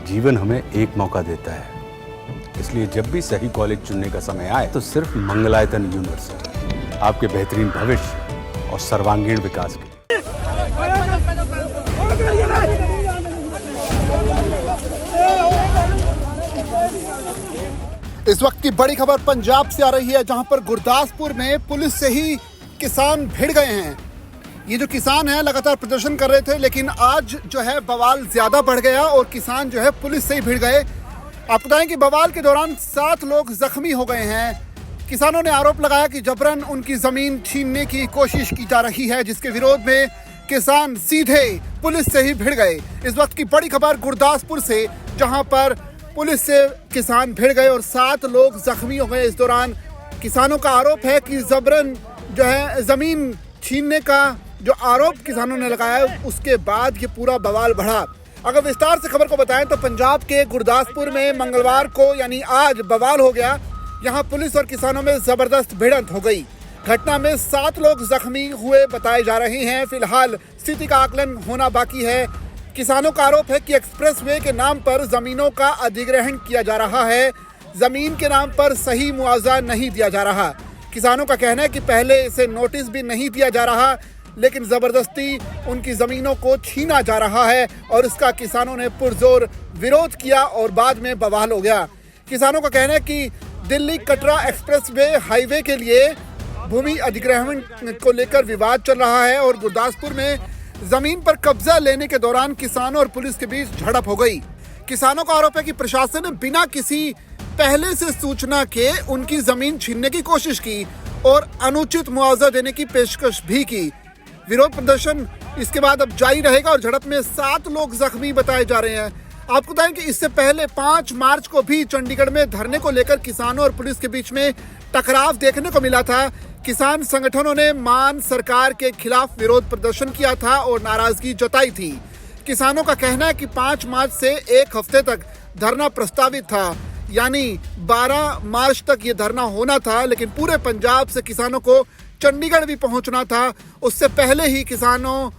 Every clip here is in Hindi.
जीवन हमें एक मौका देता है, इसलिए जब भी सही कॉलेज चुनने का समय आए तो सिर्फ मंगलायतन यूनिवर्सिटी आपके बेहतरीन भविष्य और सर्वांगीण विकास के इस वक्त की बड़ी खबर पंजाब से आ रही है, जहां पर गुरदासपुर में पुलिस से ही किसान भिड़ गए हैं। ये जो किसान हैं लगातार प्रदर्शन कर रहे थे, लेकिन आज जो है बवाल ज्यादा बढ़ गया और किसान जो है पुलिस से ही भिड़ गए। आपको बताएं कि बवाल के दौरान 7 लोग जख्मी हो गए हैं। किसानों ने आरोप लगाया कि जबरन उनकी जमीन छीनने की कोशिश की जा रही है, जिसके विरोध में किसान सीधे पुलिस से ही भिड़ गए। इस वक्त की बड़ी खबर गुरदासपुर से, जहां पर पुलिस से किसान भिड़ गए और 7 लोग जख्मी हो गए। इस दौरान किसानों का आरोप है कि जबरन जो है जमीन छीनने का जो आरोप किसानों ने लगाया, उसके बाद ये पूरा बवाल बढ़ा। अगर विस्तार से खबर को बताएं तो पंजाब के गुरदासपुर में मंगलवार को यानी आज बवाल हो गया। यहाँ पुलिस और किसानों में जबरदस्त भिड़ंत हो गई। घटना में 7 लोग जख्मी हुए बताए जा रहे हैं। फिलहाल स्थिति का आकलन होना बाकी है। किसानों का आरोप है कि एक्सप्रेसवे के नाम पर जमीनों का अधिग्रहण किया जा रहा है। जमीन के नाम पर सही मुआवजा नहीं दिया जा रहा। किसानों का कहना है कि पहले इसे नोटिस भी नहीं दिया जा रहा, लेकिन जबरदस्ती उनकी जमीनों को छीना जा रहा है और इसका किसानों ने पुरजोर विरोध किया और बाद में बवाल हो गया। किसानों का कहना है कि दिल्ली कटरा एक्सप्रेसवे हाईवे के लिए भूमि अधिग्रहण को लेकर विवाद चल रहा है और गुरदासपुर में जमीन पर कब्जा लेने के दौरान किसानों और पुलिस के बीच झड़प हो गई। किसानों का आरोप है कि प्रशासन ने बिना किसी पहले से सूचना के उनकी जमीन छीनने की कोशिश की और अनुचित मुआवजा देने की पेशकश भी की। विरोध प्रदर्शन इसके बाद अब जारी रहेगा और झड़प में 7 लोग जख्मी बताए जा रहे हैं। आपको बताएं कि इससे पहले 5 मार्च को भी चंडीगढ़ में धरने को लेकर किसानों और पुलिस के बीच में टकराव देखने को मिला था। किसान संगठनों ने मान सरकार के खिलाफ विरोध प्रदर्शन किया था और नाराजगी जताई थी। किसानों का कहना है कि 5 मार्च से 1 हफ्ते तक धरना प्रस्तावित था, यानी 12 मार्च तक ये धरना होना था, लेकिन पूरे पंजाब से किसानों को चंडीगढ़ भी पहुंचना था। उससे पहले ही किसानों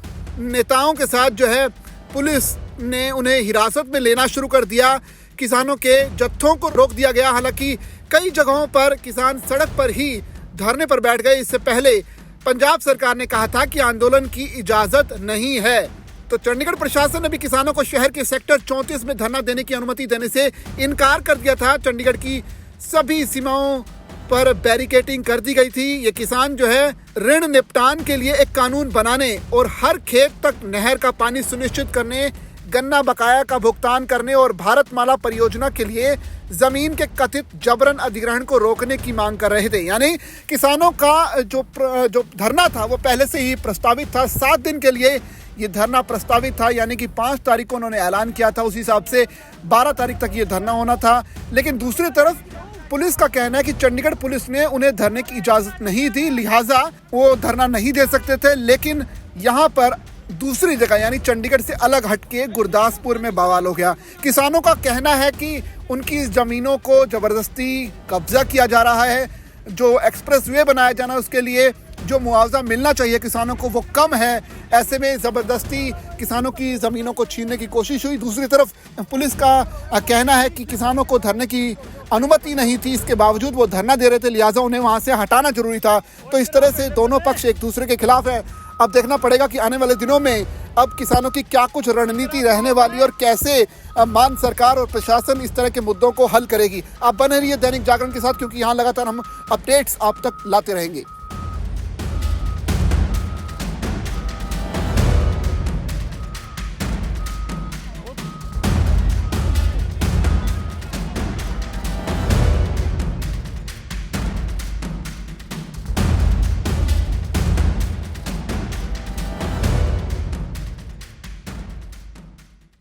नेताओं के साथ जो है पुलिस ने उन्हें हिरासत में लेना शुरू कर दिया। किसानों के जत्थों को रोक दिया गया। हालांकि कई जगहों पर किसान सड़क पर ही धरने पर बैठ गए। इससे पहले पंजाब सरकार ने कहा था कि आंदोलन की इजाजत नहीं है, तो चंडीगढ़ प्रशासन ने भी किसानों को शहर के सेक्टर 34 में धरना देने की अनुमति देने से इनकार कर दिया था। चंडीगढ़ की सभी सीमाओं पर बैरिकेडिंग कर दी गई थी। ये किसान जो है ऋण निपटान के लिए एक कानून बनाने और हर खेत तक नहर का पानी सुनिश्चित करने, गन्ना बकाया का भुगतान करने और भारतमाला परियोजना के लिए जमीन के कथित जबरन अधिग्रहण को रोकने की मांग कर रहे थे। यानी किसानों का जो धरना था वो पहले से ही प्रस्तावित था। 7 दिन के लिए ये धरना प्रस्तावित था, यानी कि 5 तारीख को उन्होंने ऐलान किया था। उस हिसाब से 12 तारीख तक ये धरना होना था। लेकिन दूसरी तरफ पुलिस का कहना है कि चंडीगढ़ पुलिस ने उन्हें धरने की इजाजत नहीं दी, लिहाजा वो धरना नहीं दे सकते थे। लेकिन यहाँ पर दूसरी जगह यानी चंडीगढ़ से अलग हटके गुरदासपुर में बवाल हो गया। किसानों का कहना है कि उनकी जमीनों को जबरदस्ती कब्जा किया जा रहा है। जो एक्सप्रेसवे बनाया जाना उसके लिए जो मुआवजा मिलना चाहिए किसानों को वो कम है। ऐसे में जबरदस्ती किसानों की जमीनों को छीनने की कोशिश हुई। दूसरी तरफ पुलिस का कहना है कि किसानों को धरने की अनुमति नहीं थी, इसके बावजूद वो धरना दे रहे थे, लिहाजा उन्हें वहां से हटाना जरूरी था। तो इस तरह से दोनों पक्ष एक दूसरे के खिलाफ है। अब देखना पड़ेगा कि आने वाले दिनों में अब किसानों की क्या कुछ रणनीति रहने वाली और कैसे मान सरकार और प्रशासन इस तरह के मुद्दों को हल करेगी। आप बने रहिए दैनिक जागरण के साथ, क्योंकि यहाँ लगातार हम अपडेट्स आप तक लाते रहेंगे।